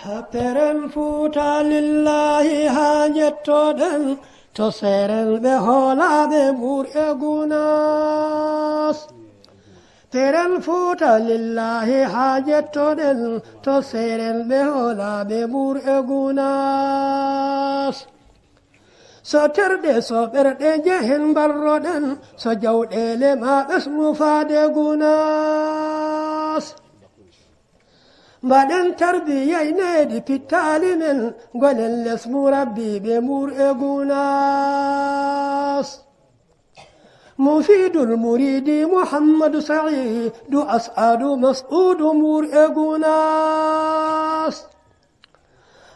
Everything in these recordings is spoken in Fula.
Teren fuuta lillahi ha jettoɗen to seren ɓe hoolaɓe ɓur'e gunas. Teren fuuta lillahi ha jettoɗen to seren ɓe hoolaɓe ɓur'e gunas. So terɗe so ɓerɗe jehen barroɗen so jawɗele ma ɓesmu faade gunas. Mbaɗen tarbiyay neydi pittali men gonen lesmu rabbi ɓe mur'e gunas. Mufidul muridi Muhammadu Sa'idu As'adu Mas'udu mur'e gunas.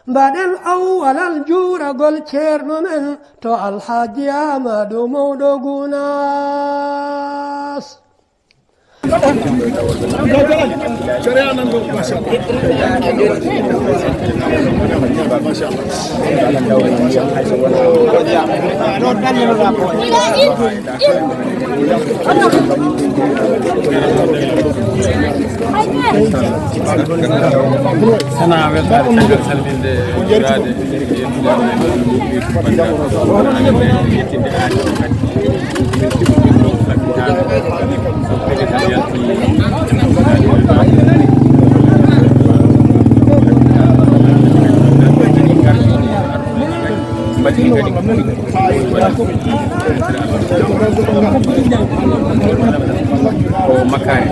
Mbaɗen awwalal juuragol ceerno men to Alhaji Amadu mawɗo gunas. sana weltare tagal salminde jurade yettinde aadi ko makare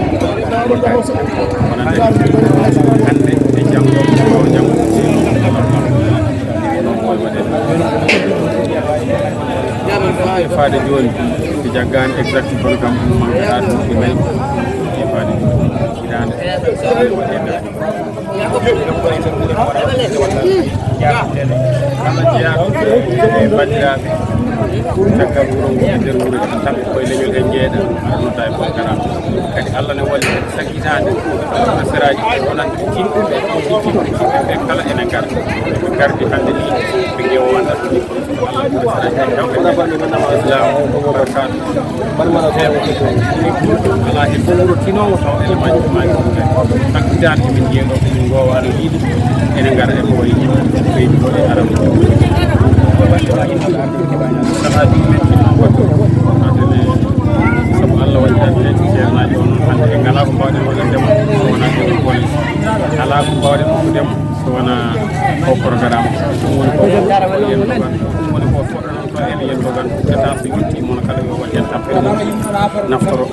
hande e jango faade joni e jaggani exact programme mankaɗo ɗi may e faade irande kala jeeyaɗo e bandiraɓe caggal wuro ngo e nder wuro tamɓe koye leñol he jeeɗa nodda e programme kadi Allah ne walli saggitade nasiraji wonande timɓeɓe kala ene gara ɓe gardi hande ni ɓe ƴewonda Allah nasiraji hewɓe islam barakatu heɓe ala hen wuro tinowo taw ene majji saggitade min jeeɗo min gowano yiiɗi ene gara e koye ɓeydi kode aram sahaji men sabu Allah waɗi tan ceernaji o noon hande en ngala ko mbawɗen waɗandema so wona ɗen golle ala ko mbawɗen hokkudema so wona o programme ɗum woni ko yendogan ɗum woni ko foɗɗonon to ene yendogan gata so yetti mono kala yo waɗi hen tampere mum naftoro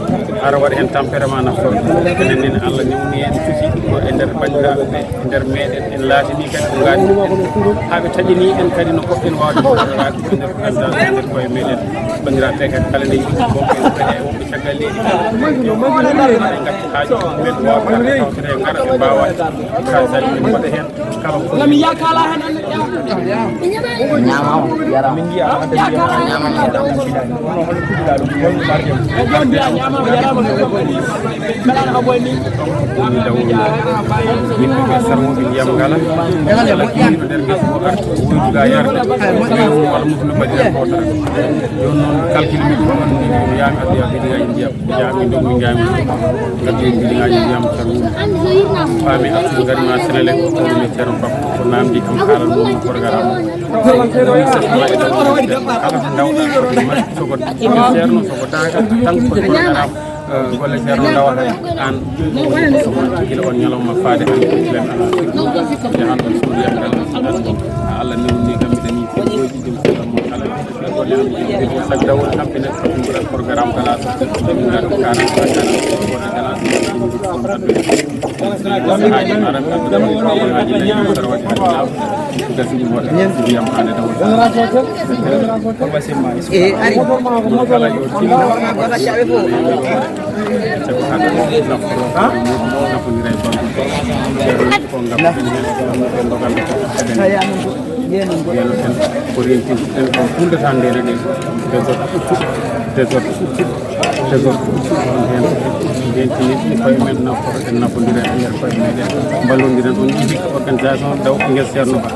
ara waɗa hen tampere ma naftoro enen nene Allah newni en cuusi ko e nder bandiraɓe ɓe e nder meɗen en laatini kadi ko gaadi haaɓe taƴini en kadi no poɗɗen wawde hoɗorade e nder présidence e nder koye meɗen bandiraɓe ɓe kadi kala nde yiɗi wonɓe kadi e wonɓe caggal leydi ɓe gacci haaji men wawɓe tawtere e gara ɓe mbawa kasaji men mbaɗa hen kala lami yakala hen ñama yara min jiya hande ñama yara ono hono kudiɗa ɗum holno marjem jon biya ñama yarama ko boni kala no boni woni daw yimɓe ɓe sarmoɓe ndiyam ngala nder gesa ko arti woyduga yarde walla musuno mbaɗi hen kotara joni noon calcule min ko on yami addoya bidigaji ndiyam jami domi jami gaddi bidigaji ndiyam sarmuɓe faami artude garima Sénélec koɗumi ceerno Baba ko namdi kam haalal mum programme kala ko dawɗa soko ceerno soko daga tan ko programme golle ceerno dawata an gila on ñalawma faade han len ala jahan ɗon suudiya ngal Allah newni kam miɗani feɗoji jom sallam mo kala golle am sag dawol hampine ɗumɗuɗal programme gala ɗumɗuɗal 20 koye men nafoore en nafodira e ndeer koye meɗen ballodiren on ɗiɗi organisation daw ɓinguel ceerno ba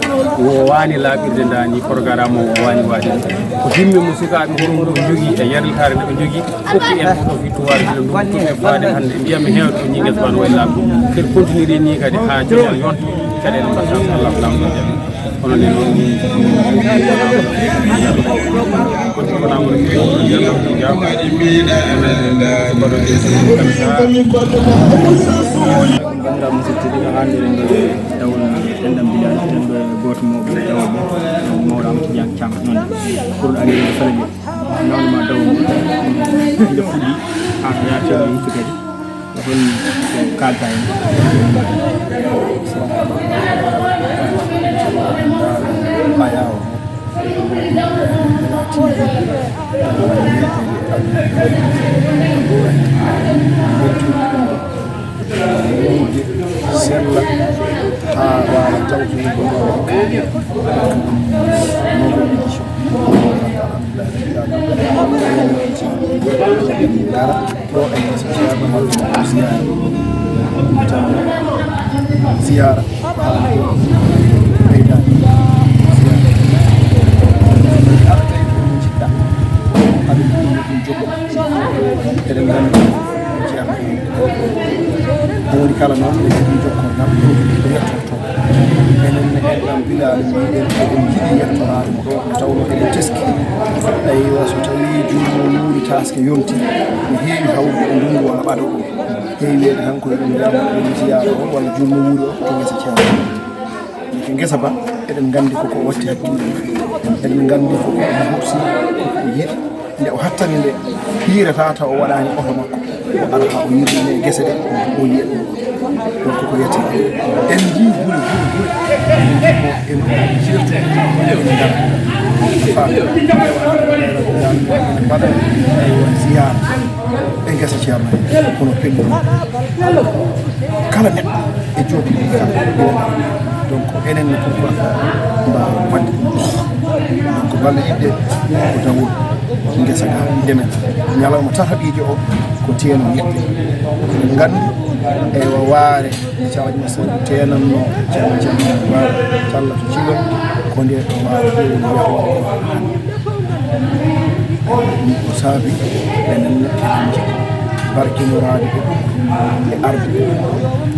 wo wani laaɓirde dani programme o wani waade ko himme mo sukaɓe hono jogui e yarlitare nde ɓe jogui hokki en ko fittuware ɗum ɗum e faade hande ndiyam e hewde o ñinguel ban way laaɓi kadi continuer ni kadi ha jogal yonta caɗeele mbaɗɗa so Allah ko lamɗo jaɓi kono ni noon konamol ganduɗa musidɓe hannde ɗo dawol enɗam bilal eɗen ɗo goto mawɓe dawoɓe mawɗo Amadou Tidiane Thiam noon pour ari falaji nawma daw nde fuɗɗi ha to yatteɗo yittu kadi hol kalta hen sella ha wawa tawtude ko ziyara eɗen gandi woni kala noon ɓe jiɗi jokkor nam ɗo yettorto enen enɗam bilal mbiɗen eɗen jiɗi yettorade mo ɗo ko tawno eɗen teski aywa so tawi jummo wuuri taske yonti no heewi hawde e ndungu walla ɓaɗo ɗum heewi weede tan ko eɗen jama eɗen ziyara o walla jummo wuuri o to gesa ceerno ko gesa ba eɗen gandi koko watti hakkille eɗen gandi koko hursi koko yiɗi nde o hattani nde hiirata taw o waɗani oto makko o ara ha o yirɗine gese ɗe o yiya ɗum ɗum koko yetti en ji gure en jirtu en gar mbaɗa ziyara e gesa ceerno kono pelli kala neɗɗo e jooɗi donc enen pourquoi mbawa wadde donc balle yimɓe ko dawol ngesa ga ndemen ñalawma tataɓiide o ko teeno yeɓɓe eɗen nganndi ewa waare cawaji ma sabu tenanno ceerno waare talla to cilol ko nde ɗo waare wiyatoo ko saabi enen eɗen jiɗi barkinoraade ɓe ɗum e arde ɓe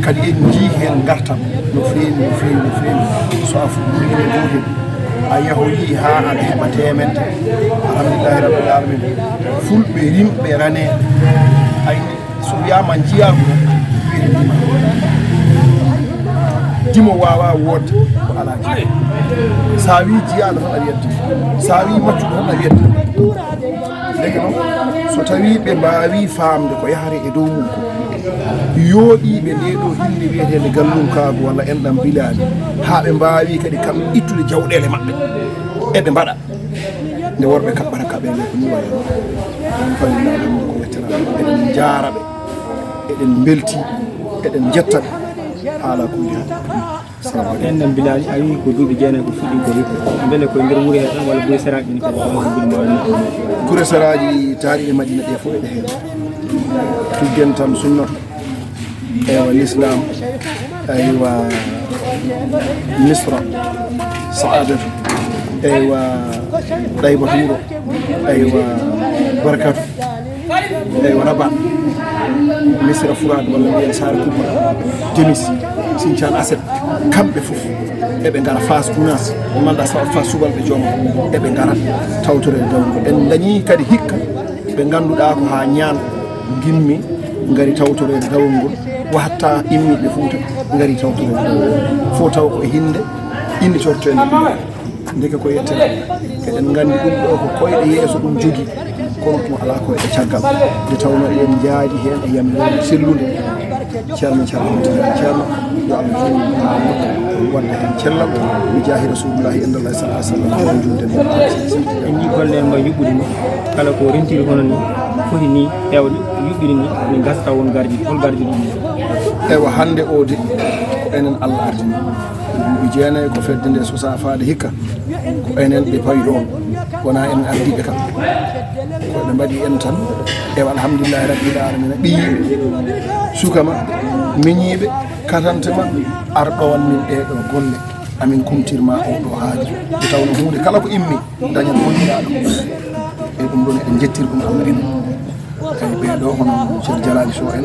kadi en jii heen ngartam no feewi no feewi no feewi so a fuɗɗiino gootel a yahoyi ha aɗa heɓa temedde alhamdulillahi rabbil alamin fulɓe rimɓe rane ayni so wiyama jiyagu wiyete dima dimo wawa wodde ko ala jima sa wi jiyaɗo tan a wiyat dimo sa wi maccuɗo tan a wiyat dimo ndeke noon so tawi ɓe mbawi famde ko yahare e dow mum ko yooɗiɓe nde ɗo inde wiyetede gallunkagu walla enɗam bilali ha ɓe mbawi kadi kam ittude jawɗele maɓɓe eɓe mbaɗa nde worɓe kaɓɓata kaɓe nde ko ni wayo ɗum fallilaɗum ko wettiraɓe eɗen jaaraɓe eɗen belti eɗen jettaɓe haala kuuji ha enɗam bilali a wi ko duuɓi jeenayi ko fuɗɗi ko hikka beele koye nder wuuri he tan walla gure seraji ni kadi gure seraji taariɗe madina ɗe fof eɗe heen tuggen tan sunnata ewa l'islam aywa misra saadatu aywa ɗaybaturo aywa barakatu aywa rabat misra fourade walla mbiyen sare kubba jemis sintian aset kamɓe fof eɓe gara fas gounas manda fas subalɓe jooma eɓe gara tawtore dawgo en dañi kadi hikka ɓe ganduɗa ko ha ñaan gimmi ngari tawtorede dawol ngol watta immiɓe Fuuta ngari tawtorede dawol fo taw ko e hinde indi tortede ndeke ko yettere eɗen gandi ɗum ɗo ko koyɗe yeeso ɗum jogui kono tuma ala ko e caggal nde tawno en jaaji hen e yamire sellude ceerno ceerno yo Allah feewi wadda hen cellal mi jaahi rasulullahi sallallahu alaihi wasallam juude en ji golle ma yuɓɓude ni kala ko rentiri hono ni foti ni hewde yuɓɓiri ni mi gasta won gardi hol gardi ɗum ewa hande o de ko enen Allah ardini mi jeenayi ko fedde nde so safaade hikka ko enen ɓe pawi ɗon wona en ardiɓe kam koɓe mbaɗi en tan ewa alhamdulillahi rabbil alamina ɓiyiɓe suka maɓɓe miñiɓe katante maɓɓe arɗowan min ɗeɗo golle amin kumtirma oɗo haaju e tawno hunde kala ko immi dañat gonɗiraɗo e ɗum ɗon eɗen jettir ɗum Allah enen eyi ɓeɗo hono ceerno Jalali Sow en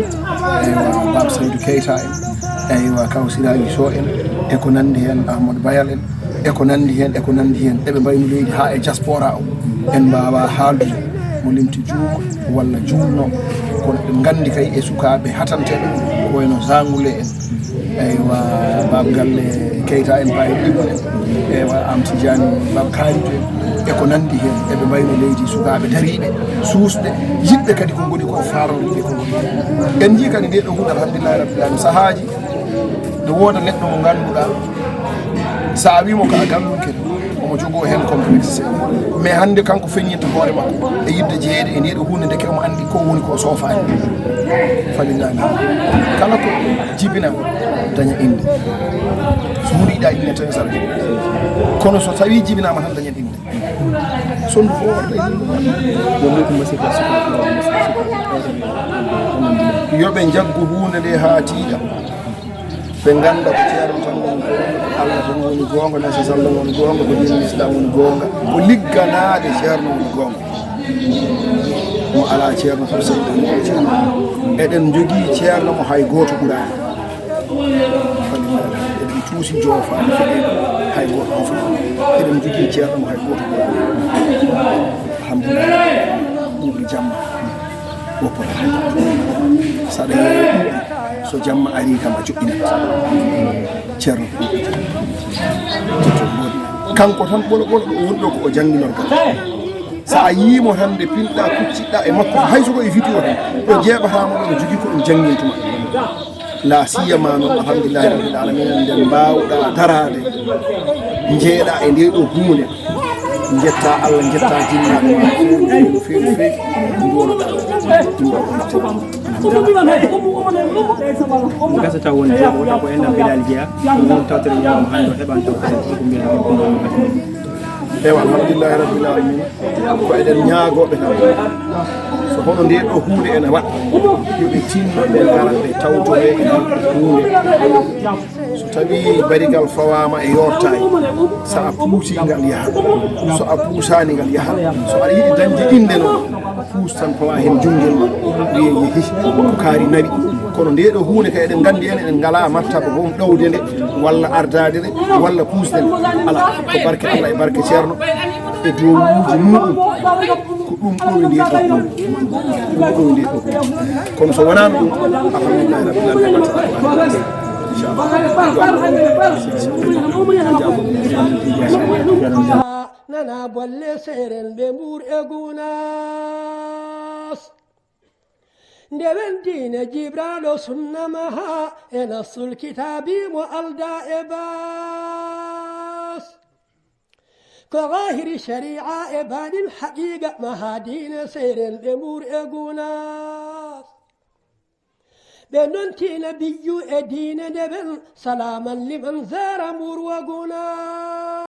eywa Baba Saydou Keita en eywa kawsiraji so en e ko nandi hen Amadou Bayal en e ko nandi hen eɓe mbayno leydi ha e diaspora o en mbawa haaldude mo limti juuma walla juulno kono ɓe gandi kay e sukaɓe hatanteɓe ko wayno Zangoulé en eywa baba galle Keita en mbawi ɗimmon en eywa Am Tidiani baba Kalidou en e ko nandi hen eɓe mbayno leydi sukaɓe dariɓe suusɓe yiɗɓe kadi ko goni ko faroriɓe ko goni en jii kadi nde ɗo hunde alhamdulillahi rabbil alamin sahaji nde wooda neɗɗo mo ganduɗa sa wimo ko a gallunken omo jogo hen complexe mais hande kanko feññinta hoore makko e yidde jeeyede e ndeɗo hunde ndeke omo andi ko woni ko soofani falillani kala ko jibina daña inde so huuɗiɗa inde tan sara kono so tawi jibinama tan daña inde sondu fo warta yoɓe jaggu hunde nde ha tiiɗa ɓe ganda ko ceerno tan woni Allah tan woni gonga nasi sallah woni gonga ko dini islam woni gonga ko ligganade ceerno woni gonga mo ala ceerno tan seyɗani ko ceerno eɗen jogui ceerno mo hay goto ɓurani eɗen tuusi joofade feɗe hay goto o fof eɗen jogui ceerno mo hay goto ɓurani alhamdulillah ɓuuɓi jamma woppata hay saɗa yeeyi so jamma ari kam a joƴƴinat ceerno kanko tan ɓolo wonɗo ko o jangginorgal sa a yiimo tan nde pinɗa kucciɗɗa e makko hay soko e vidéo tan ɗo jeeɓatama ɗo no jogui ko ɗum janggintuma la siyama noon alhamdulillahi rabbil alamin nden mbawɗa darade jeeɗa e nde ɗo hunde jetta Allah jetta jinnaɓe ma feewi duwonoɗa mo gasata woni jeeɓo taw ko enɗam mbiɗali jeeya ɗum tawtere ñawama hande o heɓan taw ko mbiɗa ewa alhamdulillahi rabbil alamin ko eɗen ñaagoɓe tan so hono nde ɗo hunde ene waɗa yoɓe tinno ɓe gara ɓe tawtoɓe hunde so tawi barigal fawama e yortayi sa a puusi ngal yaha so a puusani ngal yaha so aɗa yiɗi dañde inde noon puus tan pawa hen junggel ma wiye yeehi ko kaari nawi kono nde ɗo hunde kay eɗen gandi en eɗen ngala martaba won ɗowde nde walla ardade nde walla puusde nde ala ko barke Allah e barke ceerno e dowuji muɗum ko ɗum ɗowi nde ɗo ɗum ɗowi nde ɗo kono so wonano ɗum alhamdulillahi rabbil alamin nana bolle seren ɓe mbuur e gunas nde wendine jibraɗo sunnamaha e nassul kitabi mo alda e bas ko gahiri sharia e baɗin haqiqa mahadine seren ɓe mbuur e gunas ɓe nontina biyyu e diine nde ɓen salaman liman zara mbuur wa gunas